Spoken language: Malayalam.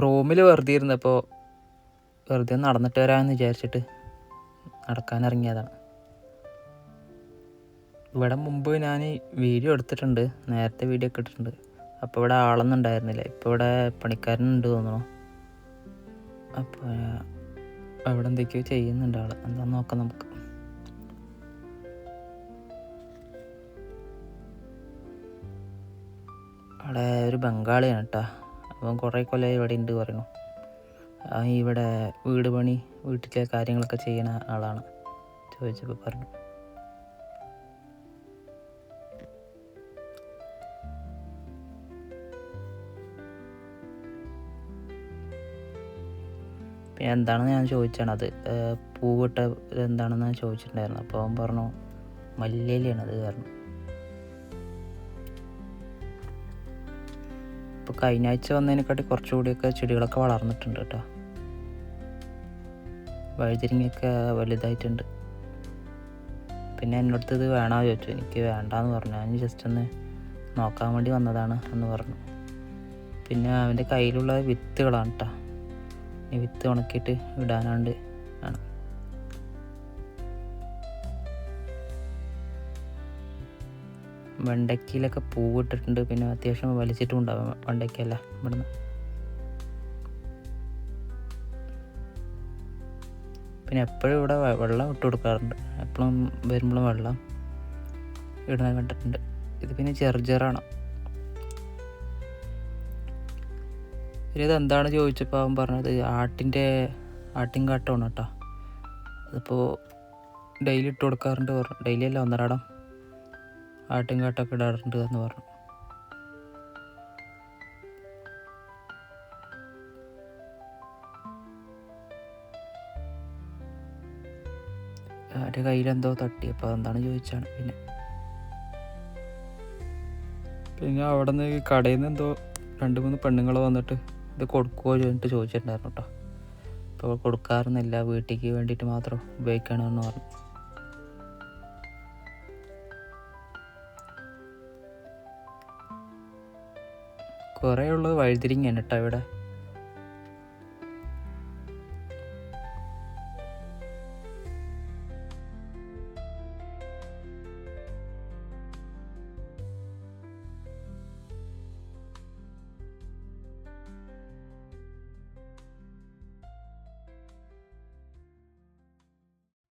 റൂമിൽ വെറുതെ ഇരുന്നപ്പോൾ വെറുതെ നടന്നിട്ട് വരാമെന്ന് വിചാരിച്ചിട്ട് നടക്കാനിറങ്ങിയതാണ്. ഇവിടെ മുമ്പ് ഞാൻ വീഡിയോ എടുത്തിട്ടുണ്ട്, നേരത്തെ വീഡിയോ ഒക്കെ ഇട്ടിട്ടുണ്ട്. അപ്പോൾ ഇവിടെ ആളൊന്നും ഉണ്ടായിരുന്നില്ല. ഇപ്പോൾ ഇവിടെ പണിക്കാരനുണ്ട് തോന്നുന്നു. അപ്പോൾ അവിടെ എന്തൊക്കെയോ ചെയ്യുന്നുണ്ട് ആൾ. എന്താണെന്ന് നോക്കാം നമുക്ക്. അവിടെ ഒരു ബംഗാളിയാണ് കേട്ടോ. അപ്പം കുറേ കൊല്ലമായി ഇവിടെ ഉണ്ട് പറയണു. ഇവിടെ വീട് പണി, വീട്ടിലെ കാര്യങ്ങളൊക്കെ ചെയ്യുന്ന ആളാണ്. ചോദിച്ചപ്പോൾ പറഞ്ഞു. പിന്നെ എന്താണെന്ന് ഞാൻ ചോദിച്ചാണ്, അത് പൂവിട്ട എന്താണെന്ന് ഞാൻ ചോദിച്ചിട്ടുണ്ടായിരുന്നു. അപ്പോൾ അവൻ പറഞ്ഞു മല്ലിയിലാണ് അത് കാരണം. ഇപ്പോൾ കഴിഞ്ഞ ആഴ്ച വന്നതിനെക്കാട്ടി കുറച്ചുകൂടിയൊക്കെ ചെടികളൊക്കെ വളർന്നിട്ടുണ്ട് കേട്ടോ. വഴുതിരിങ്ങയൊക്കെ വലുതായിട്ടുണ്ട്. പിന്നെ എന്നോടത്ത് ഇത് വേണമെന്ന് ചോദിച്ചു. എനിക്ക് വേണ്ടാന്ന് പറഞ്ഞു. ഞാൻ ജസ്റ്റ് ഒന്ന് നോക്കാൻ വേണ്ടി വന്നതാണ് എന്ന് പറഞ്ഞു. പിന്നെ അവൻ്റെ കയ്യിലുള്ള വിത്തുകളാണ് കേട്ടോ. ഈ വിത്ത് ഉണക്കിയിട്ട് ഇടാനാണ്ട് ആണ്. വെണ്ടയ്ക്കയിലൊക്കെ പൂവിട്ടിട്ടുണ്ട്. പിന്നെ അത്യാവശ്യം വലിച്ചിട്ടും ഉണ്ടാവും വെണ്ടയ്ക്കല്ല ഇവിടുന്ന്. പിന്നെ എപ്പോഴും ഇവിടെ വെള്ളം ഇട്ട് കൊടുക്കാറുണ്ട്. എപ്പോഴും വരുമ്പോഴും വെള്ളം ഇടുന്നത് കണ്ടിട്ടുണ്ട്. ഇത് പിന്നെ ചെറുചെറാണ്. പിന്നെ ഇതെന്താണ് ചോദിച്ചപ്പോൾ അവൻ പറഞ്ഞത് ആട്ടിൻകാട്ടമാണ് കേട്ടോ. അതിപ്പോൾ ഡെയിലി ഇട്ട് കൊടുക്കാറുണ്ട് പറഞ്ഞു. ഡെയിലി അല്ല, ഒന്നരാടം ആട്ടിൻകാട്ടൊക്കെ ഇടാറുണ്ട് എന്ന് പറഞ്ഞു. അവൻ്റെ കയ്യിലെന്തോ തട്ടി. അപ്പോൾ അതെന്താണ് ചോദിച്ചാണ്. പിന്നെ അവിടെ നിന്ന് കടയിൽ നിന്ന് എന്തോ 2-3 പെണ്ണുങ്ങൾ വന്നിട്ട് ഇത് കൊടുക്കുമോ ചോദിച്ചിട്ട് ചോദിച്ചിട്ടുണ്ടായിരുന്നു കേട്ടോ. അപ്പോൾ കൊടുക്കാറൊന്നുമില്ല, വീട്ടിലേക്ക് വേണ്ടിയിട്ട് മാത്രം ഉപയോഗിക്കണമെന്ന് പറഞ്ഞു. കുറേ ഉള്ളത് വഴുതിരിങ്ങയാണ് കേട്ടോ ഇവിടെ.